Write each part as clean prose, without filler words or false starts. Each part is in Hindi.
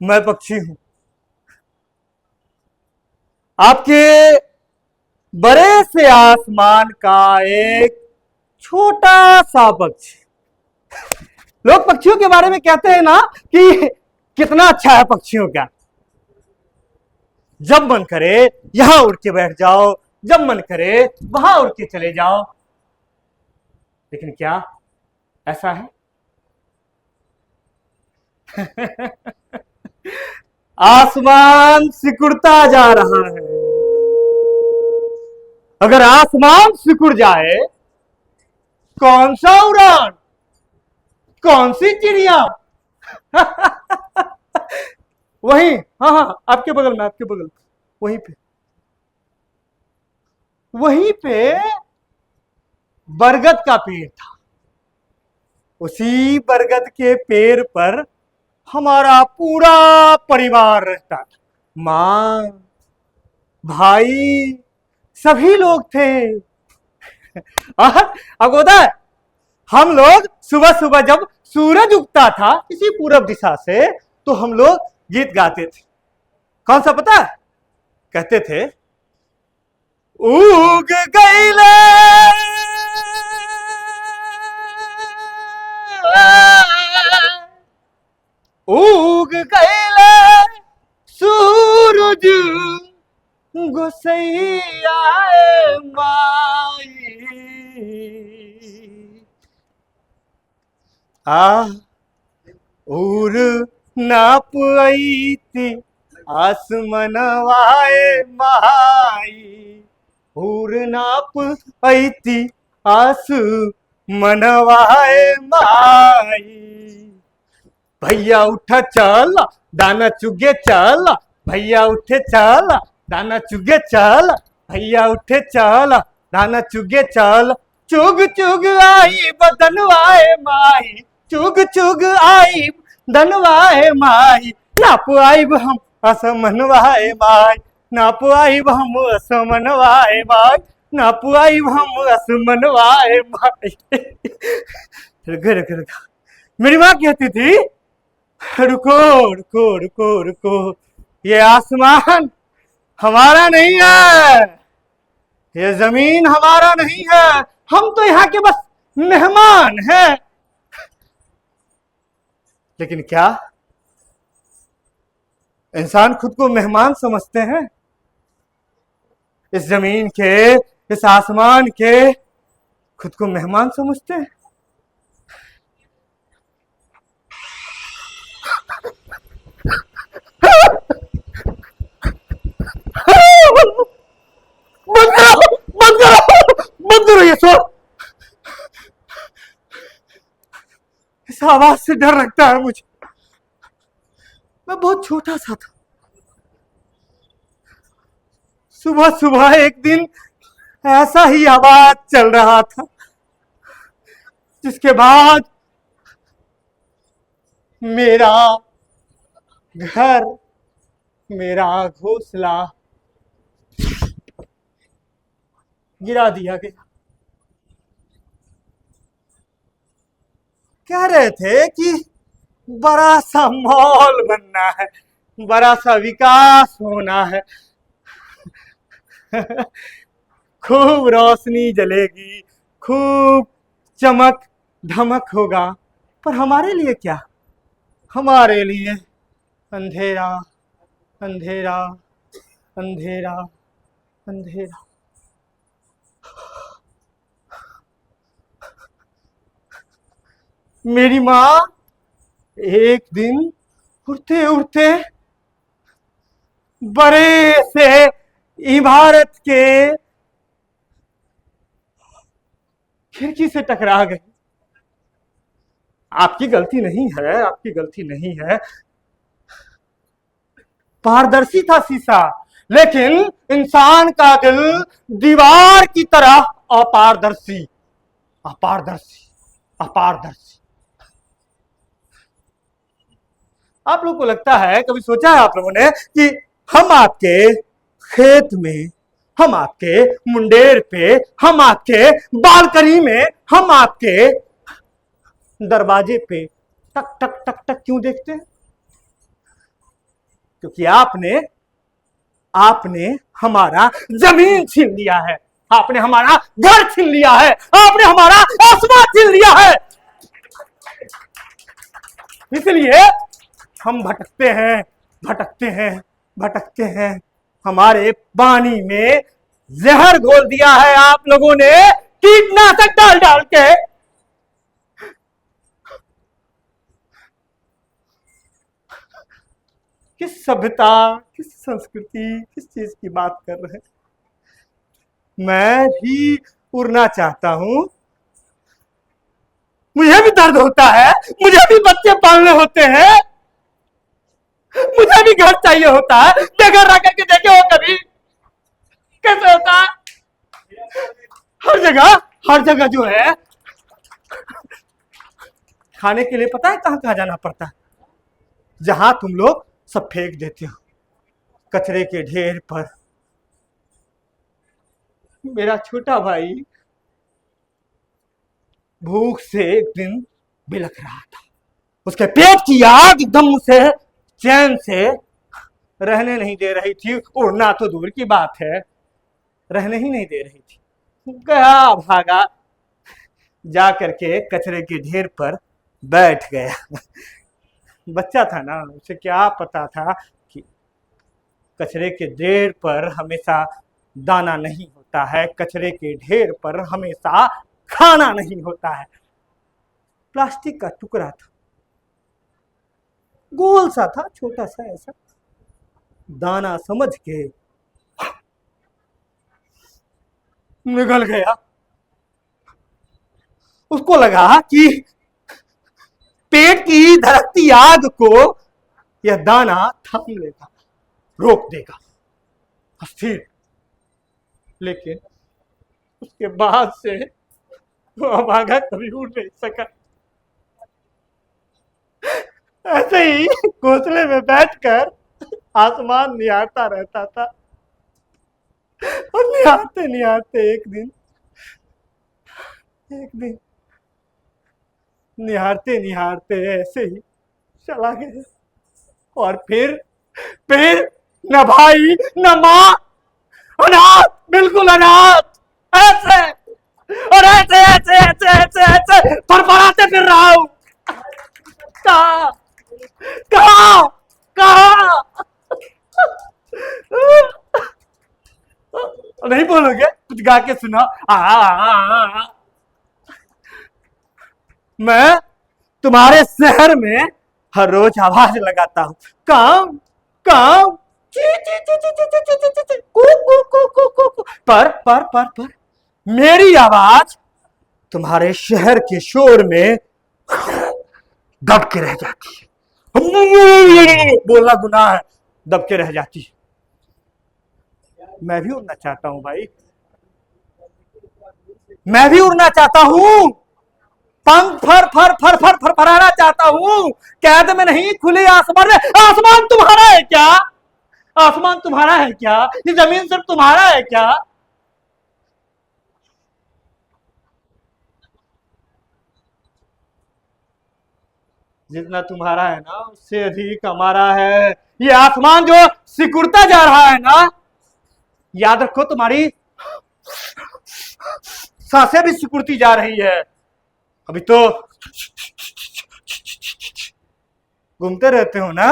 मैं पक्षी हूं, आपके बड़े से आसमान का एक छोटा सा पक्षी। लोग पक्षियों के बारे में कहते हैं ना कि कितना अच्छा है पक्षियों का, जब मन करे यहां उड़ के बैठ जाओ, जब मन करे वहां उड़ के चले जाओ। लेकिन क्या ऐसा है? आसमान सिकुड़ता जा रहा है। अगर आसमान सिकुड़ जाए, कौन सा उड़ान, कौन सी चिड़िया? वहीं, हाँ हाँ, आपके बगल में, आपके बगल में, वहीं पे बरगद का पेड़ था। उसी बरगद के पेड़ पर हमारा पूरा परिवार रहता था। माँ, भाई, सभी लोग थे। अब होता है, हम लोग सुबह सुबह जब सूरज उगता था इसी पूरब दिशा से, तो हम लोग गीत गाते थे। कौन सा पता है? कहते थे, उग गईले उग गईले सूरज गोसैया माई, आ उर नाप ऐती आसमनवाए माई, उर नाप ऐती आसमनवाए माई। भैया उठा चल, दाना चुगे चल, भैया उठे चल, दाना चुगे चल, भैया उठे चल, दाना चुगे चल। चुग चुग आई बदनवाए माई, चुग चुग आई धनवाए माई, नाप आईब हम असमनवाए माई, नाप आईब हम असमनवाए माई, नाप आईब हम असमनवाए माई। मेरी माँ कहती थी, रुको रुको रुको रुको, ये आसमान हमारा नहीं है, ये जमीन हमारा नहीं है, हम तो यहाँ के बस मेहमान हैं। लेकिन क्या इंसान खुद को मेहमान समझते हैं? इस जमीन के, इस आसमान के खुद को मेहमान समझते हैं? बंद करो, बंद करो, बंद करो ये शोर। इस आवाज से डर लगता है मुझे। मैं बहुत छोटा सा था। सुबह सुबह एक दिन ऐसा ही आवाज चल रहा था, जिसके बाद मेरा घर, मेरा घोंसला गिरा दिया गया। कह रहे थे कि बड़ा सा मॉल बनना है, बड़ा सा विकास होना है, खूब रोशनी जलेगी, खूब चमक धमक होगा। पर हमारे लिए क्या? हमारे लिए अंधेरा अंधेरा अंधेरा अंधेरा। मेरी माँ एक दिन उड़ते उड़ते बड़े से इमारत के खिड़की से टकरा गई। आपकी गलती नहीं है, आपकी गलती नहीं है। पारदर्शी था शीशा, लेकिन इंसान का दिल दीवार की तरह अपारदर्शी, अपारदर्शी, अपारदर्शी। आप लोगों को लगता है, कभी सोचा है आप लोगों ने कि हम आपके खेत में, हम आपके मुंडेर पे, हम आपके बालकनी में, हम आपके दरवाजे पे टक टक टक टक क्यों देखते हैं? क्योंकि आपने आपने हमारा जमीन छीन लिया है, आपने हमारा घर छीन लिया है, आपने हमारा आसमान छीन लिया है। इसलिए हम भटकते हैं, भटकते हैं, भटकते हैं। हमारे पानी में जहर घोल दिया है आप लोगों ने, कीटनाशक डाल डाल के। किस सभ्यता, किस संस्कृति, किस चीज की बात कर रहे हैं? मैं भी उड़ना चाहता हूं, मुझे भी दर्द होता है, मुझे भी बच्चे पालने होते हैं, मुझे भी घर चाहिए होता है। बेघर रह करके देखे हो कभी कैसे होता है? हर जगह जो है खाने के लिए पता है कहां कहां जाना पड़ता है? जहां तुम लोग सब फेंक देते हो, कचरे के ढेर पर। मेरा छोटा भाई भूख से एक दिन बिलख रहा था, उसके पेट की आग एकदम से चैन से रहने नहीं दे रही थी। उड़ना तो दूर की बात है, रहने ही नहीं दे रही थी। गया भागा, जा करके कचरे के ढेर पर बैठ गया। बच्चा था ना, उसे क्या पता था कि कचरे के ढेर पर हमेशा दाना नहीं होता है, कचरे के ढेर पर हमेशा खाना नहीं होता है। प्लास्टिक का टुकड़ा था, गोल सा था, छोटा सा, ऐसा दाना समझ के निकल गया। उसको लगा कि पेट की धड़कती आग को यह दाना थाम लेगा, रोक देगा, स्थिर। लेकिन उसके बाद से वो अभागा कभी उड़ नहीं सका। ऐसे ही घोंसले में बैठकर आसमान निहारता रहता था। और निहारते निहारते एक दिन निहारते निहारते ऐसे ही चला गया। और फिर न भाई न माँ, अनाथ, बिल्कुल अनाथ। ऐसे और ऐसे ऐसे ऐसे ऐसे ऐसे फरफराते फिर रहा हूं। कहा कहा कहा नहीं बोलोगे? कुछ गा के सुनाओ। मैं तुम्हारे शहर में हर रोज आवाज लगाता हूं, काम काम, पर मेरी आवाज तुम्हारे शहर के शोर में दब के रह जाती है। बोलना गुनाह है, दब के रह जाती है। मैं भी उड़ना चाहता हूं भाई, मैं भी उड़ना चाहता हूं, पंख फर फर फर फर फर फराना चाहता हूं, कैद में नहीं, खुले आसमान में। आसमान तुम्हारा है क्या? आसमान तुम्हारा है क्या? ये जमीन सिर्फ तुम्हारा है क्या? जितना तुम्हारा है ना, उससे अधिक हमारा है। ये आसमान जो सिकुड़ता जा रहा है ना, याद रखो तुम्हारी सांसें भी सिकुड़ती जा रही है। अभी तो घूमते रहते हो ना।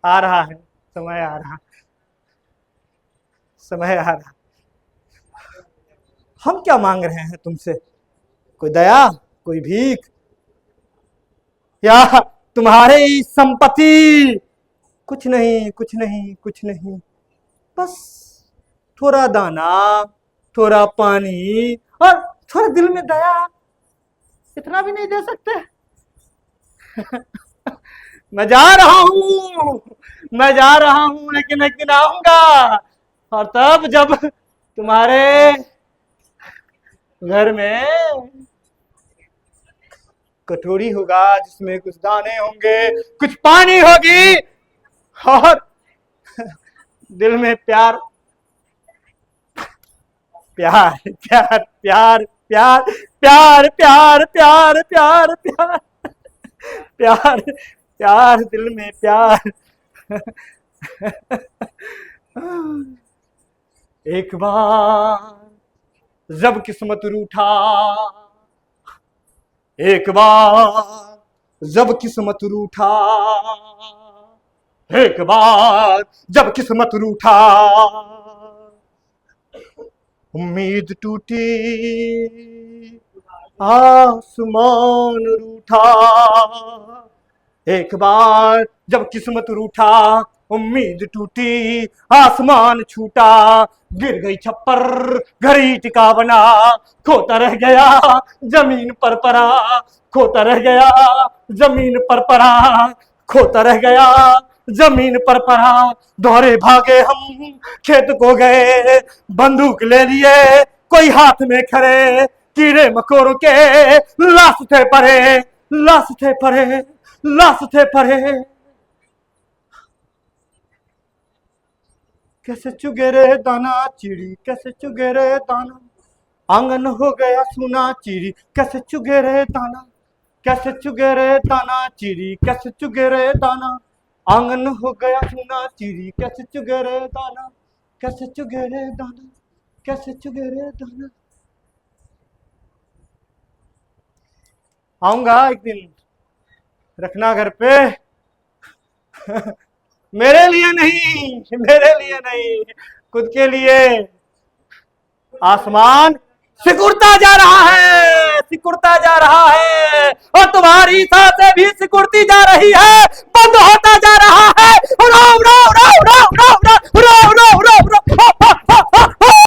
आ रहा है समय, आ रहा समय, आ रहा। हम क्या मांग रहे हैं तुमसे? कोई दया, कोई भीख, या तुम्हारे संपत्ति? कुछ नहीं, कुछ नहीं, कुछ नहीं। बस थोड़ा दाना, थोड़ा पानी और थोड़ा दिल में दया, इतना भी नहीं दे सकते? मैं जा रहा हूं, मैं जा रहा हूं, लेकिन एक दिन आऊंगा, और तब जब तुम्हारे घर में कटोरी होगा जिसमें कुछ दाने होंगे, कुछ पानी होगी, और दिल में प्यार प्यार प्यार प्यार प्यार प्यार प्यार प्यार प्यार प्यार प्यार प्यार दिल में प्यार। एक बार जब किस्मत रूठा, एक बार जब किस्मत रूठा, एक बार जब किस्मत रूठा, उम्मीद टूटी आसमान रूठा। एक बार जब किस्मत रूठा, उम्मीद टूटी आसमान छूटा, गिर गई छप्पर घड़ी टिका बना, खोता रह गया जमीन पर परा, खोता रह गया जमीन पर परा, खोता रह गया जमीन पर परा। दौड़े भागे हम खेत को गए, बंदूक ले लिए कोई हाथ में खड़े, कीड़े मकोड़ों के लाश थे पड़े, लाश थे पड़े, लाश थे पड़े। कैसे चुगे रे दाना चिड़ी, कैसे चुगे रे दाना, आंगन हो गया सुना चिड़ी, कैसे चुगे रे दाना, कैसे चुगे रे दाना चिड़ी, कैसे चुगे रे दाना, आंगन हो गया सुना चिड़ी, कैसे चुगे रे दाना, कैसे चुगे रे दाना, कैसे चुगे रे दाना। आऊंगा एक दिन, रखना घर पे। मेरे लिए नहीं, मेरे लिए नहीं, खुद के लिए। आसमान सिकुड़ता जा रहा है, सिकुड़ता जा रहा है, और तुम्हारी सांसें भी सिकुड़ती जा रही है।